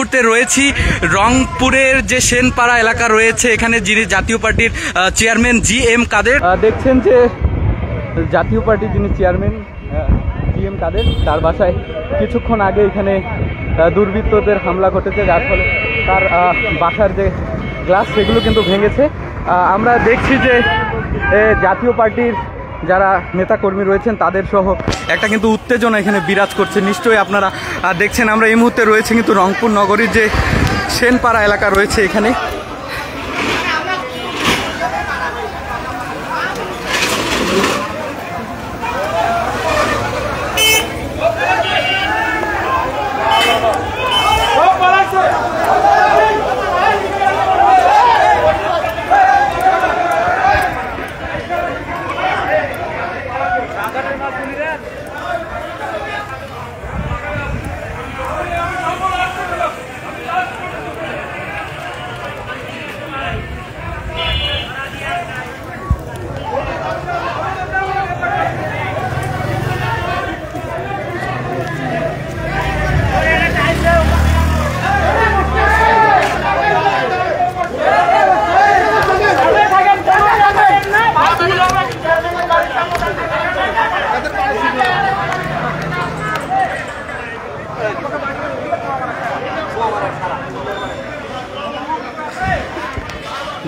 মুহূর্তে রয়েছি রংপুরের যে সেনপাড়া এলাকা রয়েছে, এখানে যিনি জাতীয় পার্টির চেয়ারম্যান GM কাদের, দেখছেন যে জাতীয় পার্টির যিনি চেয়ারম্যান GM কাদের, তার বাসায় কিছুক্ষণ আগে এখানে দুর্বৃত্তদের হামলা ঘটেছে, যার ফলে তার বাসার যে গ্লাস সেগুলো কিন্তু ভেঙেছে। আমরা দেখছি যে জাতীয় পার্টির যারা নেতাকর্মী রয়েছেন তাদের সহ একটা কিন্তু উত্তেজনা এখানে বিরাজ করছে। নিশ্চয়ই আপনারা দেখছেন, আমরা এই মুহূর্তে রয়েছে কিন্তু রংপুর নগরীর যে সেনপাড়া এলাকা রয়েছে এখানে।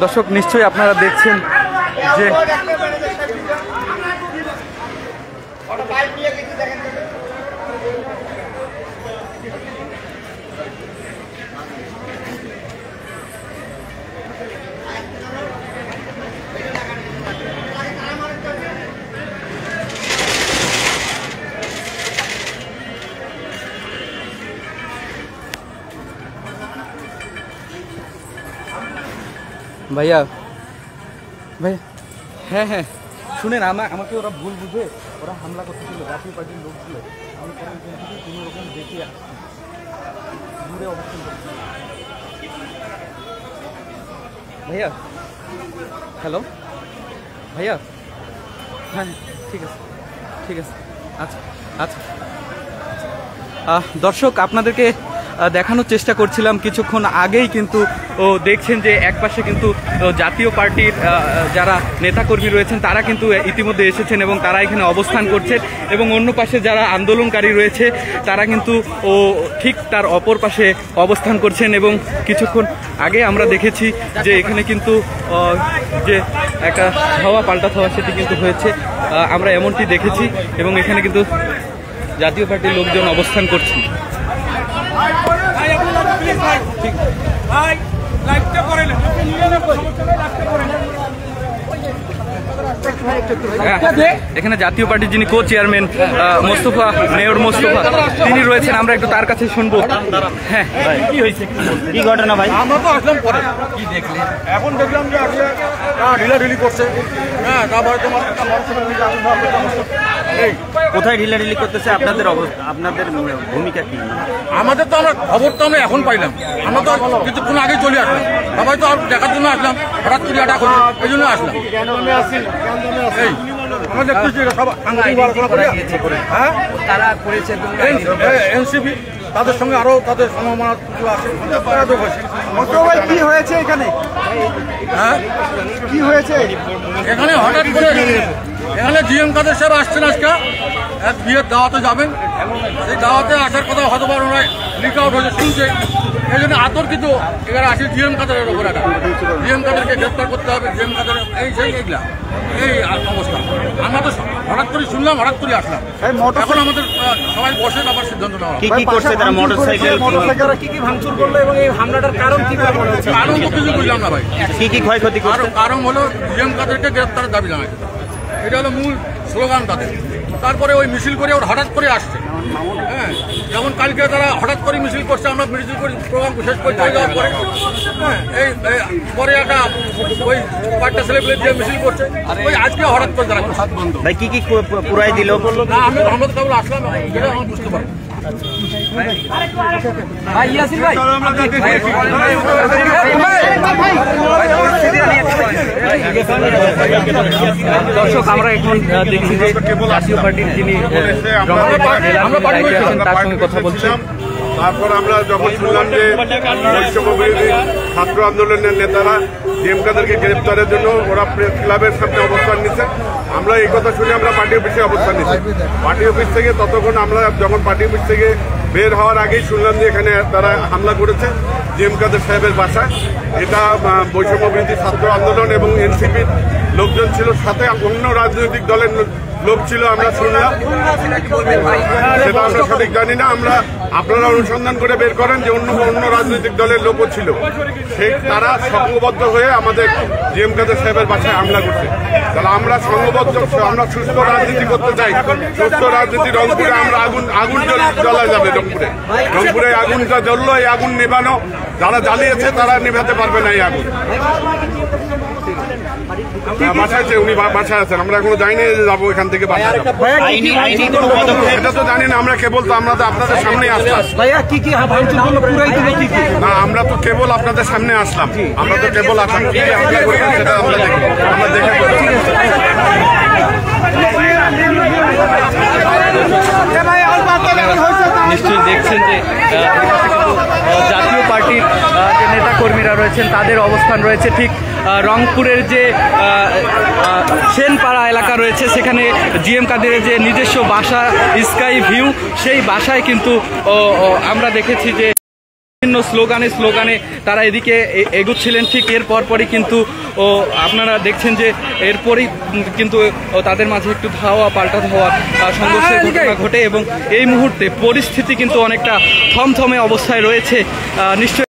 দর্শক নিশ্চয়ই আপনারা দেখছেন যে ভাইয়া হ্যাঁ হ্যাঁ শুনেন, আমাকে ওরা ভুল বুঝে ওরা হামলা করতেছিল, জাতীয় পার্টির লোক ছিল। আমি কোনো রকম দেখে দূরে অবস্থান করছি। ভাইয়া হ্যালো ভাইয়া, হ্যাঁ ঠিক আছে আচ্ছা আচ্ছা। দর্শক আপনাদেরকে দেখানোর চেষ্টা করছিলাম কিছুক্ষণ আগেই, কিন্তু দেখছেন যে একপাশে কিন্তু জাতীয় পার্টির যারা নেতাকর্মী রয়েছেন তারা কিন্তু ইতিমধ্যে এসেছেন এবং তারা এখানে অবস্থান করছেন, এবং অন্য পাশে যারা আন্দোলনকারী রয়েছে তারা কিন্তু ঠিক তার অপর পাশে অবস্থান করছেন। এবং কিছুক্ষণ আগে আমরা দেখেছি যে এখানে কিন্তু যে একটা ধাওয়া পাল্টা ধাওয়া সেটি কিন্তু হয়েছে, আমরা এমনটি দেখেছি, এবং এখানে কিন্তু জাতীয় পার্টির লোকজন অবস্থান করছেন। এখানে জাতীয় পার্টির যিনি co chairman Mostafa, mayor Mostafa, তিনি রয়েছেন, আমরা একটু তার কাছে শুনবো। হ্যাঁ কি হয়েছে, কি ঘটনা ভাই? আমরা তো আসলাম পরে, কি দেখলেন? এখন দেখলাম যে ঢিলাঢিলি করছে। হ্যাঁ, তারপরে তোমার কোথায় ঢিলাঢিলি করতেছে? আপনাদের আপনাদের ভূমিকা কি? আমাদের তো আমরা খবর তো আমরা এখন পাইলাম, আমরা তো কিছুক্ষণ আগে চলে আসলাম, সবাই তো আর দেখার জন্য আসলাম, হঠাৎ করে এটা করছে এই জন্য আসলাম। আমরা দেখতেছি সব হ্যাঁ তারা করেছে এনসিপি, তাদের সঙ্গে আরো তাদের সম্ভাবনা কিছু আছে। কি হয়েছে এখানে? হ্যাঁ কি হয়েছে এখানে? হঠাৎ করে এখানে GM কাদের সাহেব আসছেন, আজকে এক বিয়ের দাওয়াতে যাবেন, সেই দাওয়াতে আসার কথা হয়তো বা ওনারা লিক আউট হয়েছে শুনছে, এই জন্য আতর্কিত এখানে আসে GM কাদের উপর। একটা GM কাদেরকে গ্রেপ্তার করতে হবে, GM কাদের এই সেই এইগুলা এই অবস্থা। আমরা তো হঠাৎ করে শুনলাম, হঠাৎ করে আসলাম। এখন আমাদের সবাই বসে আবার সিদ্ধান্ত নেওয়া। কি করছে তারা? মোটরসাইকেল কি ভাঙচুর করলো এবং এই হামলাটার কারণ কি? কারণ তো কিছু বুঝলাম না ভাই। কি ক্ষয়ক্ষতি করলো? কারণ হলো GM কাদেরকে গ্রেপ্তারের দাবি জানায়, এটা হলো মূল স্লোগান তাদের। তারপরে ওই মিছিল করে ওরা হঠাৎ করে আসছে। হ্যাঁ, যেমন কালকে তারা হঠাৎ করে মিছিল করছে, আমরা মিছিল করে প্রোগ্রাম শেষ করে চলে যাওয়ার পরে হ্যাঁ এই পরে একটা ওই পাঁচটা ছেলেপেলে যে মিছিল করছে, ওই আজকে হঠাৎ করে তারা ভাই কি পুরাই দিল বললো না। আমি রহমত কাবুল আসলাম, এটা আমি বুঝতে পারবো। দর্শক আমরা এখন দেখছি যে জাতীয় পার্টির যিনি তার সঙ্গে কথা বলছেন। তারপর আমরা যখন শুনলাম যে বৈষম্যবিরোধী ছাত্র আন্দোলনের নেতারা জিএম কাদেরকে গ্রেপ্তারের জন্য ওরা প্রেস ক্লাবের সামনে অবস্থান নিচ্ছে, আমরা এই কথা শুনে আমরা পার্টি অফিসে অবস্থান নিচ্ছি। পার্টি অফিস থেকে ততক্ষণ আমরা যখন পার্টি অফিস থেকে বের হওয়ার আগেই শুনলাম যে এখানে তারা হামলা করেছে জিএম কাদের সাহেবের বাসায়। এটা বৈষম্যবিরোধী ছাত্র আন্দোলন এবং এনসিপির লোকজন ছিল, সাথে অন্য রাজনৈতিক দলের লোক ছিল আমরা শুনলাম। সেটা আমরা সঠিক জানি না, আমরা আপনারা অনুসন্ধান করে বের করেন যে অন্য রাজনৈতিক দলের লোকও ছিল, তারা সংঘবদ্ধ হয়ে আমাদের জিএম কাদের সাহেবের বাসায় হামলা করছে। তাহলে আমরা সংঘবদ্ধ, আমরা সুস্থ রাজনীতি করতে চাই। সুস্থ রাজনীতি রংপুরে আমরা আগুন জ্বলা যাবে। রংপুরে আগুনটা জ্বললো, এই আগুন নেভানো যারা জ্বালিয়েছে তারা নেভাতে পারবে না এই আগুন। বাসায় আছে, উনি বাসায় আছেন, আমরা এখনো যাইনি যাবো এখান থেকে বাসায়। এটা তো জানি না, আমরা কেবল তো আমরা তো আপনাদের সামনে আসলাম না, আমরা তো কেবল আপনাদের সামনে আসলাম, আমরা তো কেবল আসলাম সেটা আমরা দেখি, আমরা দেখে নিশ্চয়ই দেখছেন যে জাতীয় পার্টির যে নেতা কর্মীরা রয়েছেন তাদের অবস্থান রয়েছে ঠিক রংপুরের যে সেনপাড়া এলাকা রয়েছে, সেখানে জিএম কাদেরের যে নিজস্ব বাসা স্কাই ভিউ, সেই বাসায় কিন্তু আমরা দেখেছি যে বিভিন্ন স্লোগানে তারা এদিকে এগুচ্ছিলেন। ঠিক এর পরপরই কিন্তু আপনারা দেখছেন যে এরপরই কিন্তু তাদের মাঝে একটু পাল্টা ধাওয়া সংঘর্ষের ঘটনা ঘটে এবং এই মুহূর্তে পরিস্থিতি কিন্তু অনেকটা থমথমে অবস্থায় রয়েছে। নিশ্চয়ই